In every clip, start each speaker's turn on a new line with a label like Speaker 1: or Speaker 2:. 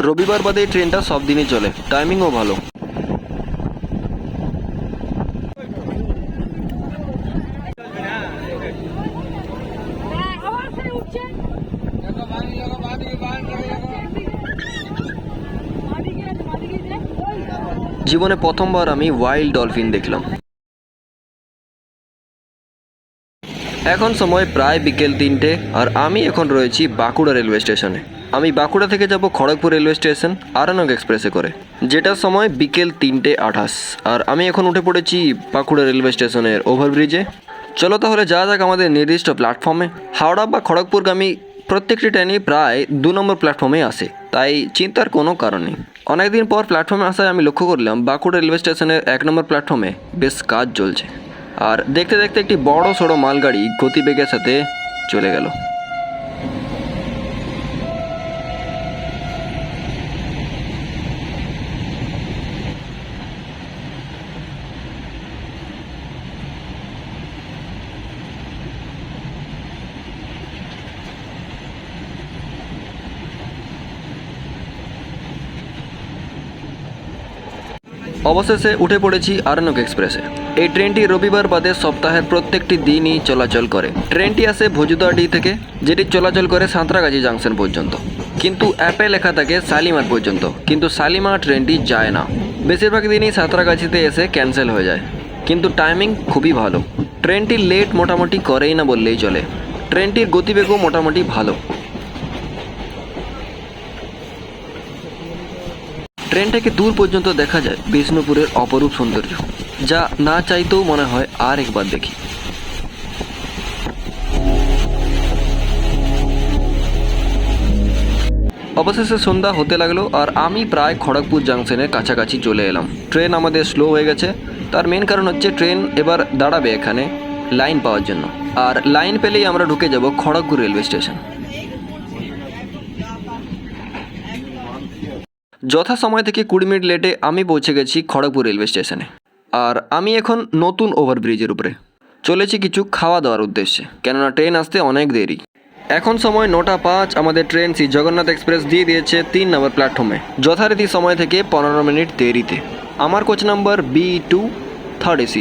Speaker 1: রবিবার বাদে এই ট্রেনটা সব দিনই চলে, টাইমিংও ভালো। জীবনে প্রথমবার আমি ওয়াইল্ড ডলফিন দেখলাম। এখন সময় প্রায় বিকেল 3টে, আর আমি এখন রয়েছি বাঁকুড়া রেলওয়ে স্টেশনে। আমি বাঁকুড়া থেকে যাব খড়গপুর রেলওয়ে স্টেশন আরানক এক্সপ্রেসে করে, যেটার সময় বিকেল 3:28। আর আমি এখন উঠে পড়েছি বাঁকুড়া রেলওয়ে স্টেশনের ওভারব্রিজে। চলো তাহলে যাওয়া যাক আমাদের নির্দিষ্ট প্ল্যাটফর্মে। হাওড়া বা খড়গপুরগামী প্রত্যেকটি ট্রেনই প্রায় 2 নম্বর প্ল্যাটফর্মেই আসে, তাই চিন্তার কোনো কারণ নেই। অনেকদিন পর প্ল্যাটফর্মে আসায় আমি লক্ষ্য করলাম বাঁকুড়া রেলওয়ে স্টেশনের 1 নম্বর প্ল্যাটফর্মে বেশ কাজ চলছে। আর দেখতে দেখতে একটি বড় সড়ো মালগাড়ি গতিবেগের সাথে চলে গেল। অবশেষে উঠে পড়েছি আরানক এক্সপ্রেসে। এই ট্রেনটি রবিবার বাদে সপ্তাহের প্রত্যেকটি দিনই চলাচল করে। ট্রেনটি আসে ভোজুদাডি থেকে, যেটি চলাচল করে সাঁতরাগাছি জাংশন পর্যন্ত, কিন্তু অ্যাপে লেখা থাকে শালিমার পর্যন্ত, কিন্তু শালিমার ট্রেনটি যায় না। বেশিরভাগ দিনই সাঁতরাগাছিতে এসে ক্যান্সেল হয়ে যায়, কিন্তু টাইমিং খুবই ভালো। ট্রেনটি লেট মোটামুটি করেই না বললেই চলে। ট্রেনটির গতিবেগও মোটামুটি ভালো। ট্রেন থেকে দূর পর্যন্ত দেখা যায় বিষ্ণুপুরের অপরূপ সৌন্দর্য, যা না চাইতেও মনে হয় আর একবার দেখি। অবশেষে সন্ধ্যা হতে লাগলো, আর আমি প্রায় খড়গপুর জাংশনের কাছাকাছি চলে এলাম। ট্রেন আমাদের স্লো হয়ে গেছে। তার মেন কারণ হচ্ছে ট্রেন এবার দাঁড়াবে এখানে লাইন পাওয়ার জন্য, আর লাইন পেলেই আমরা ঢুকে যাব খড়গপুর রেলওয়ে স্টেশন। যথা সময় থেকে 20 মিনিট লেটে আমি পৌঁছে গেছি খড়গপুর রেলওয়ে স্টেশনে। আর আমি এখন নতুন ওভারব্রিজের উপরে চলেছি কিছু খাওয়া দাওয়ার উদ্দেশ্যে, কেননা ট্রেন আসতে অনেক দেরি। এখন সময় 9:05। আমাদের ট্রেন শ্রী জগন্নাথ এক্সপ্রেস দিয়ে দিয়েছে 3 নম্বর প্ল্যাটফর্মে, যথারীতি সময় থেকে 15 মিনিট দেরিতে। আমার coach number B2 3rd AC,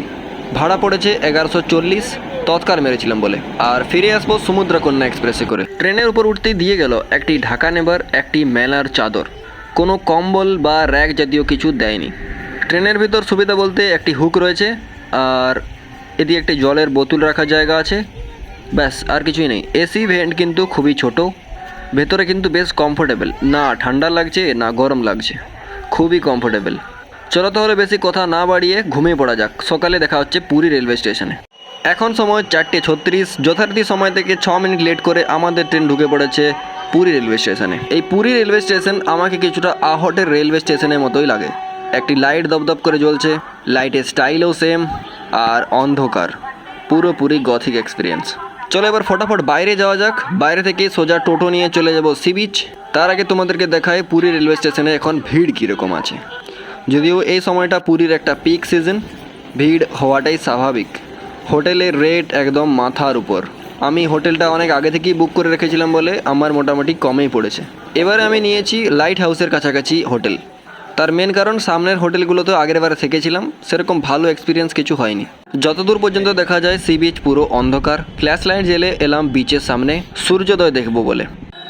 Speaker 1: ভাড়া পড়েছে 1140, তৎকাল মেরেছিলাম বলে। আর ফিরে আসবো সমুদ্রকন্যা এক্সপ্রেসে করে। ট্রেনের উপর উঠতেই দিয়ে গেল একটি ঢাকা নেবার, একটি মেলার চাদর। কোনো কম্বল বা র্যাক জাতীয় কিছু দেয়নি। ট্রেনের ভিতর সুবিধা বলতে একটি হুক রয়েছে, আর এদিকে একটি জলের বোতল রাখার জায়গা আছে, ব্যাস আর কিছুই নেই। এসি ভেন্ট কিন্তু খুবই ছোট, ভেতরে কিন্তু বেশ কমফোর্টেবল, না ঠান্ডা লাগছে না গরম লাগছে, খুবই কমফোর্টেবল। চলো তাহলে বেশি কথা না বাড়িয়ে ঘুমিয়ে পড়া যাক। সকালে দেখা হচ্ছে পুরী রেলওয়ে স্টেশনে। এখন সময় 4:36। যথারীতি সময় থেকে 6 মিনিট লেট করে আমাদের ট্রেন ঢুকে পড়েছে পুরী রেলওয়ে স্টেশনে। এই পুরী রেলওয়ে স্টেশন আমাকে কিছুটা আহটের রেলওয়ে স্টেশনের মতোই লাগে। একটি লাইট দপদপ করে জ্বলছে, লাইটের স্টাইলও সেম, আর অন্ধকার, পুরোপুরি গথিক এক্সপিরিয়েন্স। চলো এবার ফটাফট বাইরে যাওয়া যাক। বাইরে থেকে সোজা টোটো নিয়ে চলে যাব সি বিচ। তার আগে তোমাদেরকে দেখায় পুরী রেলওয়ে স্টেশনে এখন ভিড় কীরকম আছে। যদিও এই সময়টা পুরীর একটা পিক সিজন, ভিড় হওয়াটাই স্বাভাবিক। হোটেলের রেট একদম মাথার উপর। আমি হোটেলটা অনেক আগে থেকেই বুক করে রেখেছিলাম বলে আমার মোটামুটি কমেই পড়েছে। এবারে আমি নিয়েছি লাইট হাউসের কাছাকাছি হোটেল। তার মেন কারণ সামনের হোটেলগুলোতে আগের বারে থেকেছিলাম, সেরকম ভালো এক্সপিরিয়েন্স কিছু হয়নি। যতদূর পর্যন্ত দেখা যায় সি বিচ পুরো অন্ধকার। ফ্ল্যাশ লাইট জেলে এলাম বিচের সামনে সূর্যোদয় দেখবো বলে।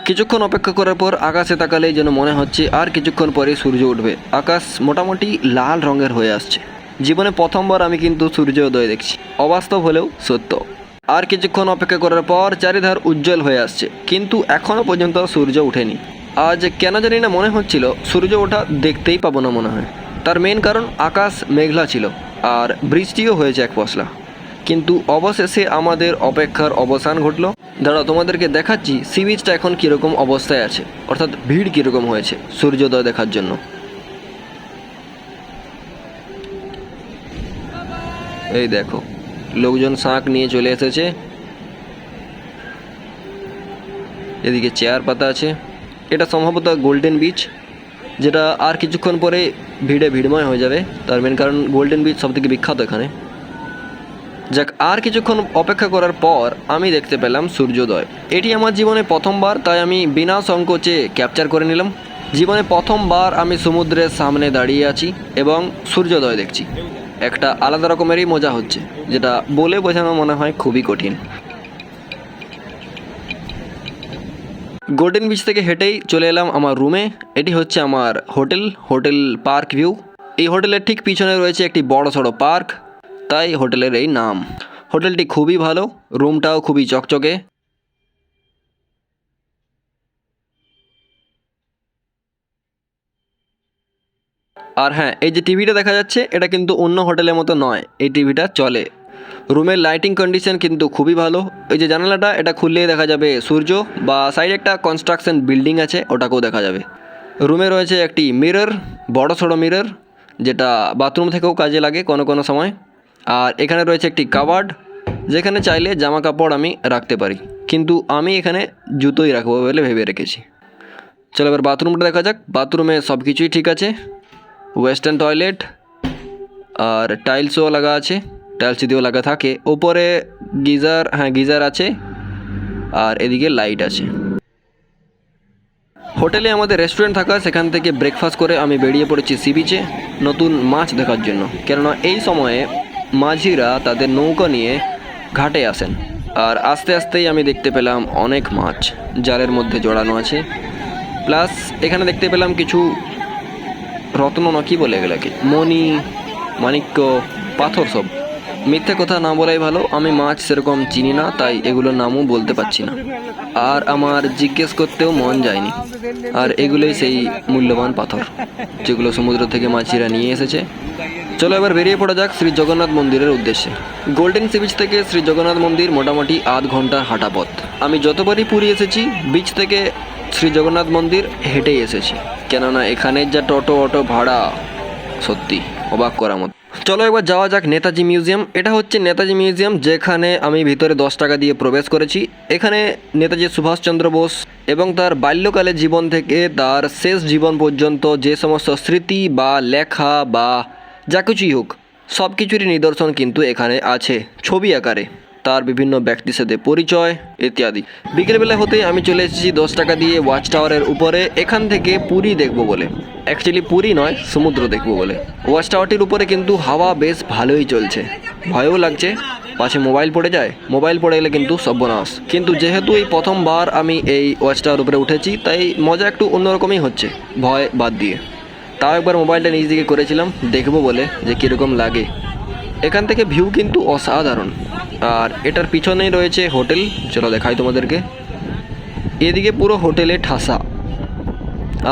Speaker 1: কিছুক্ষণ অপেক্ষা করার পর আকাশে তাকালেই যেন মনে হচ্ছে আর কিছুক্ষণ পরে সূর্য উঠবে। আকাশ মোটামুটি লাল রঙের হয়ে আসছে। জীবনে প্রথমবার আমি কিন্তু সূর্যোদয় দেখছি, অবাস্তব হলেও সত্য। আর কিছুক্ষণ অপেক্ষা করার পর চারিধার উজ্জ্বল হয়ে আসছে, কিন্তু এখনও পর্যন্ত সূর্য ওঠেনি। আজ কেন জানি না মনে হচ্ছিল সূর্য ওঠা দেখতেই পাবো না মনে হয়। তার মেন কারণ আকাশ মেঘলা ছিল, আর বৃষ্টিও হয়েছে এক পশলা। কিন্তু অবশেষে আমাদের অপেক্ষার অবসান ঘটলো। দাঁড়াও তোমাদেরকে দেখাচ্ছি সি বিচটা এখন কীরকম অবস্থায় আছে, অর্থাৎ ভিড় কীরকম হয়েছে সূর্যোদয় দেখার জন্য। এই দেখো, লোকজন শাঁখ নিয়ে চলে এসেছে। এদিকে চেয়ার পাতা আছে। এটা সম্ভবত গোল্ডেন বিচ, যেটা আর কিছুক্ষণ পরে ভিড়ে ভিড়ময় হয়ে যাবে। তার মেন কারণ গোল্ডেন বিচ সবথেকে বিখ্যাত এখানে। যাক, আর কিছুক্ষণ অপেক্ষা করার পর আমি দেখতে পেলাম সূর্যোদয়। এটি আমার জীবনে প্রথমবার, তাই আমি বিনা সংকোচে ক্যাপচার করে নিলাম। জীবনে প্রথমবার আমি সমুদ্রের সামনে দাঁড়িয়ে আছি এবং সূর্যোদয় দেখছি। একটা আলাদা রকমেরই মজা হচ্ছে, যেটা বলে বোঝানো মনে হয় খুবই কঠিন। গোল্ডেন বিচ থেকে হেঁটেই চলে এলাম আমার রুমে। এটি হচ্ছে আমার হোটেল পার্ক ভিউ। এই হোটেলের ঠিক পিছনে রয়েছে একটি বড় সড়ো পার্ক, তাই হোটেলের এই নাম। হোটেলটি খুবই ভালো, রুমটাও খুবই চকচকে। আর হ্যাঁ, এই যে টিভিটা দেখা যাচ্ছে এটা কিন্তু অন্য হোটেলের মতো নয়, এই টিভিটা চলে। রুমের লাইটিং কন্ডিশন কিন্তু খুবই ভালো। এই যে জানালাটা, এটা খুললেই দেখা যাবে সূর্য, বা সাইডে একটা কনস্ট্রাকশন বিল্ডিং আছে, ওটাকেও দেখা যাবে। রুমে রয়েছে একটি মিরর, বড় সড়ো মিরর, যেটা বাথরুম থেকেও কাজে লাগে কোনো কোনো সময়। আর এখানে রয়েছে একটি কাবার্ড, যেখানে চাইলে জামা কাপড় আমি রাখতে পারি, কিন্তু আমি এখানে জুতোই রাখবো বলে ভেবে রেখেছি। চলো এবার বাথরুমটা দেখা যাক। বাথরুমে সব কিছুই ঠিক আছে, ওয়েস্টার্ন টয়লেট, আর টাইলসও লাগা আছে, টাইলস যদিও লাগা থাকে। ওপরে গিজার, হ্যাঁ গিজার আছে, আর এদিকে লাইট আছে। হোটেলে আমাদের রেস্টুরেন্ট থাকা, সেখান থেকে ব্রেকফাস্ট করে আমি বেরিয়ে পড়েছি সি বিচে নতুন মাছ দেখার জন্য। কেননা এই সময়ে মাঝিরা তাদের নৌকা নিয়ে ঘাটে আসেন। আর আস্তে আস্তেই আমি দেখতে পেলাম অনেক মাছ জালের মধ্যে জড়ানো আছে। প্লাস এখানে দেখতে পেলাম কিছু রত্ন, না কি বলে এগুলোকে, মণি, মাণিক্য, পাথর সব। মিথ্যে কথা না বলাই ভালো, আমি মাছ সেরকম চিনি না, তাই এগুলোর নামও বলতে পারছি না, আর আমার জিজ্ঞেস করতেও মন যায়নি। আর এগুলোই সেই মূল্যবান পাথর যেগুলো সমুদ্র থেকে মাঝিরা নিয়ে এসেছে। চলো এবার বেরিয়ে পড়া যাক শ্রী জগন্নাথ মন্দিরের উদ্দেশ্যে। গোল্ডেন সি বিচ থেকে শ্রী জগন্নাথ মন্দির মোটামুটি আধ ঘন্টার হাঁটা পথ। আমি যতবারই পুরী এসেছি, বিচ থেকে শ্রী জগন্নাথ মন্দির হেঁটেই এসেছি, কেননা এখানের যা টোটো অটো ভাড়া, সত্যি অবাক করার মতো। চলো এবার যাওয়া যাক নেতাজি মিউজিয়াম। এটা হচ্ছে নেতাজি মিউজিয়াম, যেখানে আমি ভিতরে 10 টাকা দিয়ে প্রবেশ করেছি। এখানে নেতাজি সুভাষচন্দ্র বোস এবং তার বাল্যকালের জীবন থেকে তার শেষ জীবন পর্যন্ত যে সমস্ত স্মৃতি বা লেখা বা যা কিছুই হোক, সব কিছুরই নিদর্শন কিন্তু এখানে আছে ছবি আকারে। তার বিভিন্ন ব্যক্তির সাথে পরিচয় ইত্যাদি। বিকেলবেলা হতে আমি চলে এসেছি 10 টাকা দিয়ে ওয়াচ টাওয়ারের উপরে, এখান থেকে পুরী দেখব বলে। অ্যাকচুয়ালি পুরী নয়, সমুদ্র দেখব বলে। ওয়াচ টাওয়ারটির উপরে কিন্তু হাওয়া বেশ ভালোই চলছে, ভয়ও লাগছে পাশে মোবাইল পড়ে যায়। মোবাইল পড়ে গেলে কিন্তু সর্বনাশ। কিন্তু যেহেতু এই প্রথমবার আমি এই ওয়াচ টাওয়ার উপরে উঠেছি, তাই মজা একটু অন্যরকমই হচ্ছে, ভয় বাদ দিয়ে। তাও একবার মোবাইলটা নিজ দিকে করেছিলাম দেখবো বলে যে কীরকম লাগে। এখান থেকে ভিউ কিন্তু অসাধারণ। আর এটার পিছনেই রয়েছে হোটেল, চলো দেখাই তোমাদেরকে। এদিকে পুরো হোটেলে ঠাসা।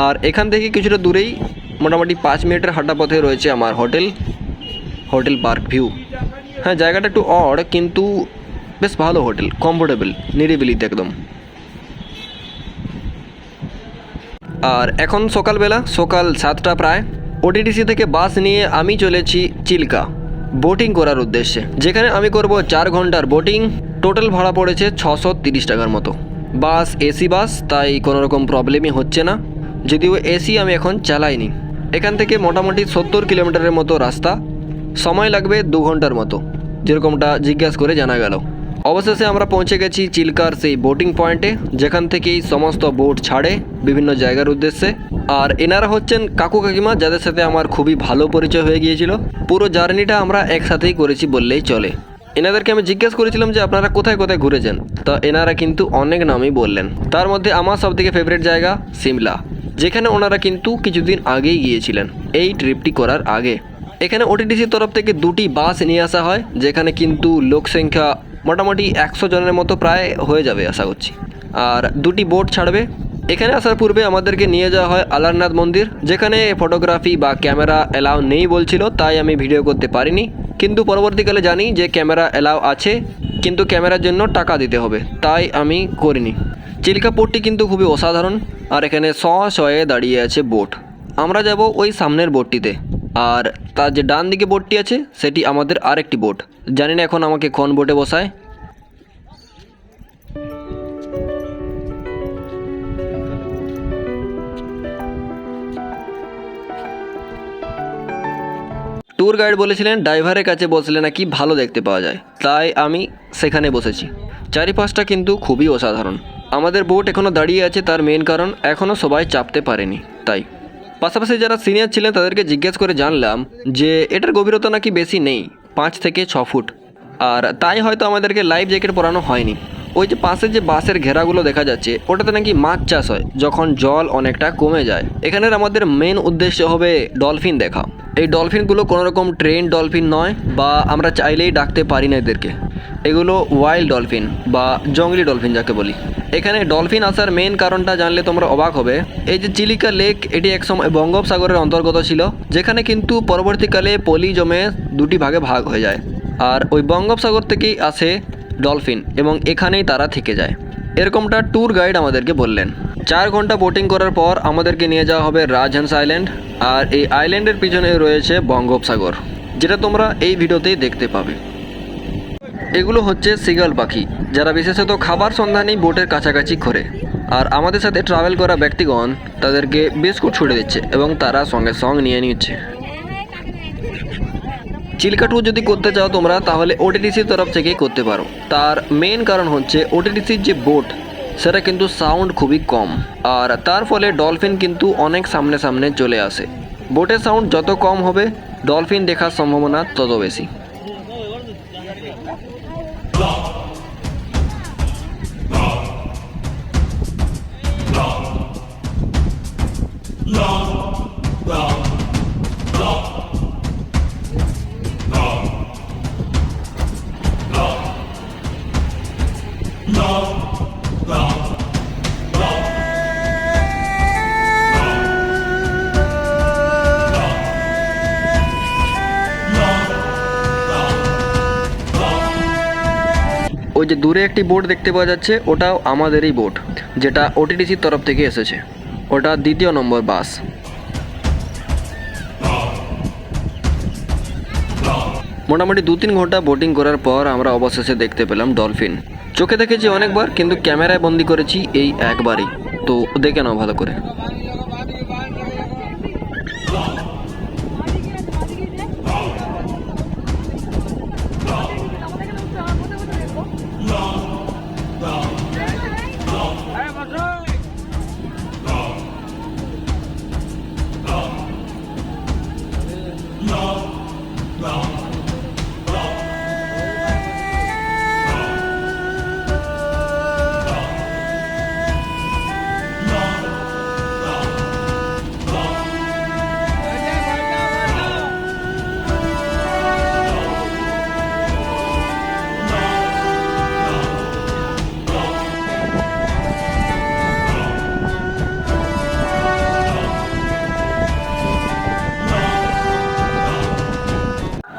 Speaker 1: আর এখান থেকে কিছুটা দূরেই মোটামুটি 5 মিনিটের হাঁটা পথে রয়েছে আমার হোটেল পার্ক ভিউ। হ্যাঁ, জায়গাটা একটু অড, কিন্তু বেশ ভালো হোটেল, কমফোর্টেবল, নিরিবিলিতে একদম। আর এখন সকালবেলা, সকাল 7টা প্রায়। ওটিটিসি থেকে বাস নিয়ে আমি চলেছি চিল্কা বোটিং করার উদ্দেশ্যে, যেখানে আমি করব 4 ঘন্টার বোটিং। টোটাল ভাড়া পড়েছে 630 টাকার মতো। বাস এসি বাস, তাই কোনো রকম প্রবলেমই হচ্ছে না, যদিও এসি আমি এখন চালাইনি। এখান থেকে মোটামুটি 70 কিলোমিটারের মতো রাস্তা, সময় লাগবে 2 ঘন্টার মতো, যেরকমটা জিজ্ঞাসা করে জানা গেল। অবশেষে আমরা পৌঁছে গেছি চিল্কার সেই বোটিং পয়েন্টে, যেখান থেকেই সমস্ত বোট ছাড়ে বিভিন্ন জায়গার উদ্দেশ্যে। আর এনারা হচ্ছেন কাকু কাকিমা, যাদের সাথে আমার খুবই ভালো পরিচয় হয়ে গিয়েছিল। পুরো জার্নিটা আমরা একসাথেই করেছি বললেই চলে। এনাদেরকে আমি জিজ্ঞেস করেছিলাম যে আপনারা কোথায় কোথায় ঘুরেছেন, তা এনারা কিন্তু অনেক নামই বললেন। তার মধ্যে আমার সবথেকে ফেভারিট জায়গা সিমলা, যেখানে ওনারা কিন্তু কিছুদিন আগেই গিয়েছিলেন এই ট্রিপটি করার আগে। এখানে ওটিটিসির তরফ থেকে 2টি বাস নিয়ে আসা হয়, যেখানে কিন্তু লোক সংখ্যা মোটামুটি 100 জনের মতো প্রায় হয়ে যাবে আশা করছি। আর 2টি বোট ছাড়বে। এখানে আসার পূর্বে আমাদেরকে নিয়ে যাওয়া হয় আলারনাথ মন্দির, যেখানে ফটোগ্রাফি বা ক্যামেরা অ্যালাউ নেই বলছিল, তাই আমি ভিডিও করতে পারিনি। কিন্তু পরবর্তীকালে জানি যে ক্যামেরা অ্যালাউ আছে, কিন্তু ক্যামেরার জন্য টাকা দিতে হবে, তাই আমি করিনি। চিল্কা পোর্টটি কিন্তু খুবই অসাধারণ। আর এখানে শয়ে দাঁড়িয়ে আছে বোট। আমরা যাব ওই সামনের বোটটিতে, আর তার যে ডান দিকে বোটটি আছে সেটি আমাদের আরেকটি বোট। জানি না এখন আমাকে কোন বোটে বসায়। ট্যুর গাইড বলেছিলেন ড্রাইভারের কাছে বসলে নাকি ভালো দেখতে পাওয়া যায়, তাই আমি সেখানে বসেছি। চারিপাশটা কিন্তু খুবই অসাধারণ। আমাদের বোট এখনও দাঁড়িয়ে আছে, তার মেন কারণ এখনও সবাই চাপতে পারেনি। তাই। পাশাপাশি যারা সিনিয়র ছিলেন তাদেরকে জিজ্ঞেস করে জানলাম যে এটার গভীরতা নাকি বেশি নেই, 5 থেকে 6 ফুট, আর তাই হয়তো আমাদেরকে লাইফ জ্যাকেট পরানো হয়নি। ওই যে পাশে যে বাঁশের ঘেরাগুলো দেখা যাচ্ছে ওটাতে নাকি মাছ চাষ হয় যখন জল অনেকটা কমে যায়। এখানের আমাদের মেন উদ্দেশ্য হবে ডলফিন দেখা। এই ডলফিনগুলো কোনো রকম ট্রেন ডলফিন নয়, বা আমরা চাইলেই ডাকতে পারি না এদেরকে। এগুলো ওয়াইল্ড ডলফিন বা জঙ্গলি ডলফিন যাকে বলি। এখানে ডলফিন আসার মেন কারণটা জানলে তোমরা অবাক হবে। এই যে চিলিকা লেক, এটি একসময় বঙ্গোপসাগরের অন্তর্গত ছিল, যেখানে কিন্তু পরবর্তীকালে পলি জমে 2টি ভাগে ভাগ হয়ে যায়। আর ওই বঙ্গোপসাগর থেকেই আসে ডলফিন এবং এখানেই তারা থেকে যায়, এরকমটা ট্যুর গাইড আমাদেরকে বললেন। 4 ঘন্টা বোটিং করার পর আমাদেরকে নিয়ে যাওয়া হবে রাজহংস আইল্যান্ড, আর এই আইল্যান্ডের পিছনে রয়েছে বঙ্গোপসাগর, যেটা তোমরা এই ভিডিওতেই দেখতে পাবে। এগুলো হচ্ছে সিগাল পাখি, যারা বিশেষত খাবার সন্ধানেই বোটের কাছাকাছি ঘোরে। আর আমাদের সাথে ট্রাভেল করা ব্যক্তিগণ তাদেরকে বিস্কুট ছুড়ে দিচ্ছে এবং তারা সঙ্গে সঙ্গে নিয়ে নিচ্ছে। চিল্কা ট্যুর যদি করতে চাও তোমরা, তাহলে ওটিটিসির তরফ থেকেই করতে পারো। তার মেন কারণ হচ্ছে ওটিটিসির যে বোট সেটা কিন্তু সাউন্ড খুবই কম, আর তার ফলে ডলফিন কিন্তু অনেক সামনে সামনে চলে আসে। বোটের সাউন্ড যত কম হবে ডলফিন দেখার সম্ভাবনা তত বেশি। ওই যে দূরে একটি বোট দেখতে পাওয়া যাচ্ছে, ওটাও আমাদেরই বোট, যেটা ওটিটিসির তরফ থেকে এসেছে। ওটা 2য় নম্বর বাস। মোটামুটি 2-3 ঘন্টা বোটিং করার পর আমরা অবশেষে দেখতে পেলাম ডলফিন। চোখে দেখেছি অনেকবার, কিন্তু ক্যামেরায় বন্দি করেছি এই একবারই, তো দেখে নাও ভালো করে।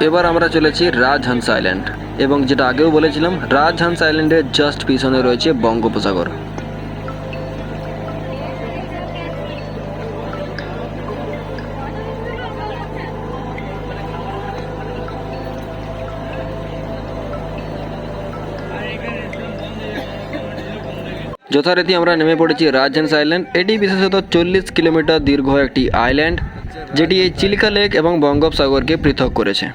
Speaker 1: এবার আমরা চলেছি রাজহংস আইল্যান্ড, এবং যেটা আগেও বলেছিলাম রাজহংস আইল্যান্ডের জাস্ট পিছনে রয়েছে বঙ্গোপসাগর। যথারীতি আমরা নেমে পড়েছি রাজহংস আইল্যান্ড। এটি বিশেষত 40 কিলোমিটার দীর্ঘ একটি আইল্যান্ড, যেটি এই চিলিকা লেক এবং বঙ্গোপসাগরকে পৃথক করেছে।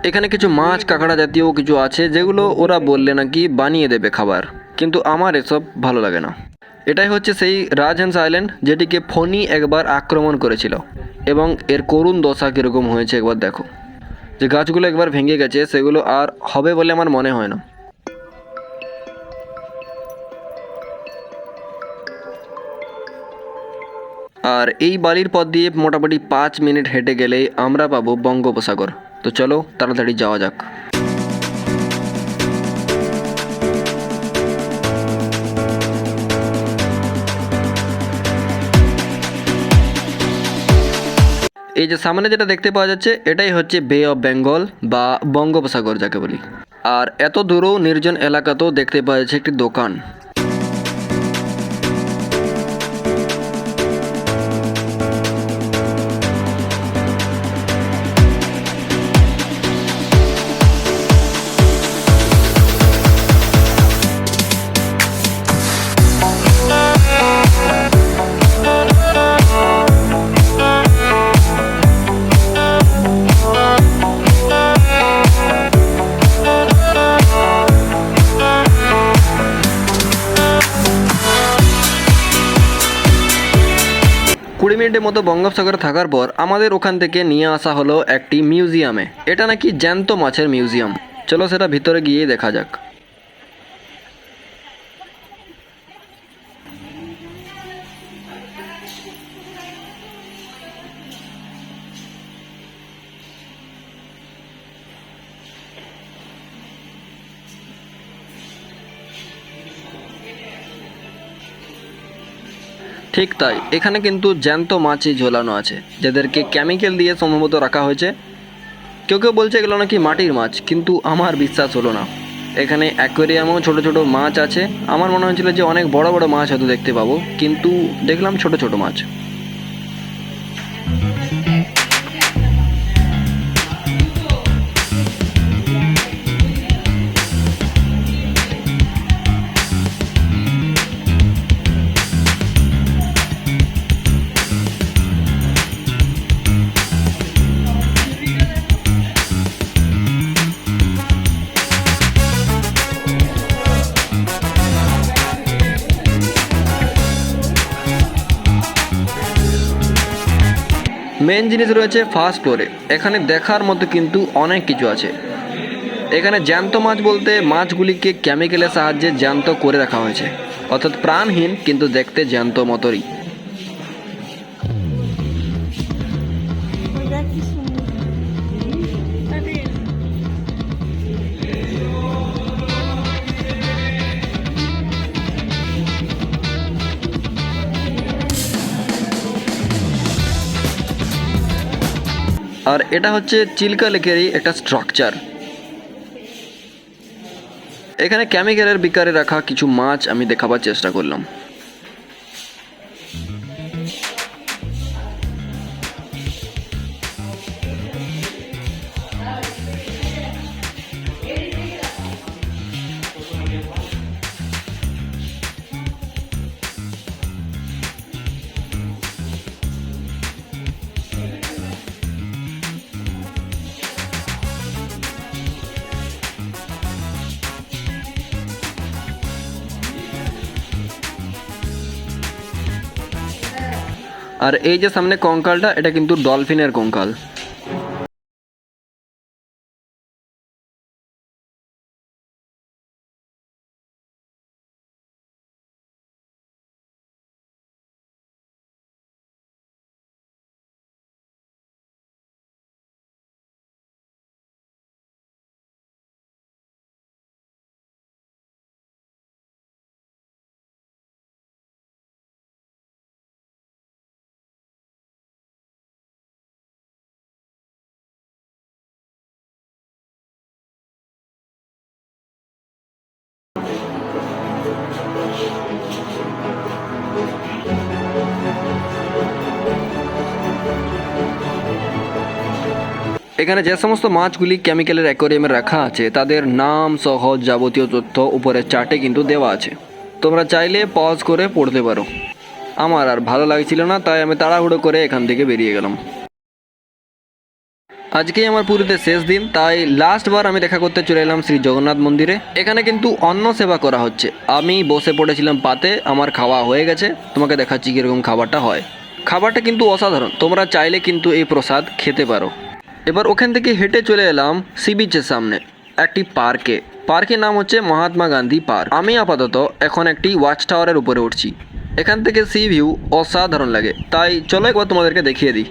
Speaker 1: এখানে কিছু মাছ কাঁকড়া জাতীয় কিছু আছে, যেগুলো ওরা বললে নাকি বানিয়ে দেবে খাবার, কিন্তু আমার এসব ভালো লাগে না। এটাই হচ্ছে সেই রাজহংস আইল্যান্ড, যেটিকে ফণী একবার আক্রমণ করেছিল, এবং এর করুণ দশা কীরকম হয়েছে একবার দেখো। যে গাছগুলো একবার ভেঙে গেছে, সেগুলো আর হবে বলে আমার মনে হয় না। আর এই বালির পথ দিয়ে মোটামুটি 5 মিনিট হেঁটে গেলেই আমরা পাবো বঙ্গোপসাগর। তো চলো তাড়াতাড়ি যাওয়া যাক। এই যে সামনে যেটা দেখতে পাওয়া যাচ্ছে, এটাই হচ্ছে বে অফ বেঙ্গল বা বঙ্গোপসাগর যাকে বলি। আর এত দূরেও নির্জন এলাকাতেও দেখতে পাওয়া যাচ্ছে একটি দোকান। মিনিটের মতো বঙ্গোপসাগরে থাকার পর আমাদের ওখান থেকে নিয়ে আসা হলো একটি মিউজিয়ামে। এটা নাকি জ্যান্ত মাছের মিউজিয়াম। চলো সেটা ভিতরে গিয়েই দেখা যাক। ঠিক তাই, এখানে কিন্তু জ্যান্ত মাছই ঝোলানো আছে, যাদেরকে কেমিক্যাল দিয়ে সম্ভবত রাখা হয়েছে। কেউ কেউ বলছে এগুলো নাকি মাটির মাছ, কিন্তু আমার বিশ্বাস হলো না। এখানে অ্যাকোয়ারিয়ামেও ছোট ছোট মাছ আছে। আমার মনে হয়েছিল যে অনেক বড় বড় মাছ হয়তো দেখতে পাবো, কিন্তু দেখলাম ছোট ছোট মাছ। মেন জিনিস রয়েছে ফার্স্ট ফ্লোরে। এখানে দেখার মতো কিন্তু অনেক কিছু আছে। এখানে জ্যান্ত মাছ বলতে মাছগুলিকে কেমিক্যালের সাহায্যে জ্যান্ত করে রাখা হয়েছে, অর্থাৎ প্রাণহীন কিন্তু দেখতে জ্যান্ত মতোই। আর এটা হচ্ছে চিল্কা লেকেরই একটা স্ট্রাকচার। এখানে কেমিক্যালের বিকারে রাখা কিছু মাছ আমি দেখাবার চেষ্টা করলাম। আর এই যে সামনে কঙ্কালটা, এটা কিন্তু ডলফিনের কঙ্কাল। এখানে যে সমস্ত মাছগুলি কেমিক্যালের অ্যাকোয়ারিয়ামে রাখা আছে তাদের নাম সহ যাবতীয় তথ্য উপরের চার্টে কিন্তু দেওয়া আছে। তোমরা চাইলে পজ করে পড়তে পারো। আমার আর ভালো লাগছিল না, তাই আমি তাড়াহুড়ো করে এখান থেকে বেরিয়ে গেলাম। আজকেই আমার পুরীতে শেষ দিন, তাই লাস্টবার আমি দেখা করতে চলে এলাম শ্রী জগন্নাথ মন্দিরে। এখানে কিন্তু অন্ন সেবা করা হচ্ছে। আমি বসে পড়েছিলাম পাতে, আমার খাওয়া হয়ে গেছে। তোমাকে দেখাচ্ছি কীরকম খাবারটা হয়। খাবারটা কিন্তু অসাধারণ, তোমরা চাইলে কিন্তু এই প্রসাদ খেতে পারো। এবার ওখান থেকে হেঁটে চলে এলাম সি বিচের সামনে একটি পার্কের নাম হচ্ছে মহাত্মা গান্ধী পার্ক। আমি আপাতত এখন একটি ওয়াচ টাওয়ারের উপরে উঠছি। এখান থেকে সি ভিউ অসাধারণ লাগে, তাই চলো একবার তোমাদেরকে দেখিয়ে দিই।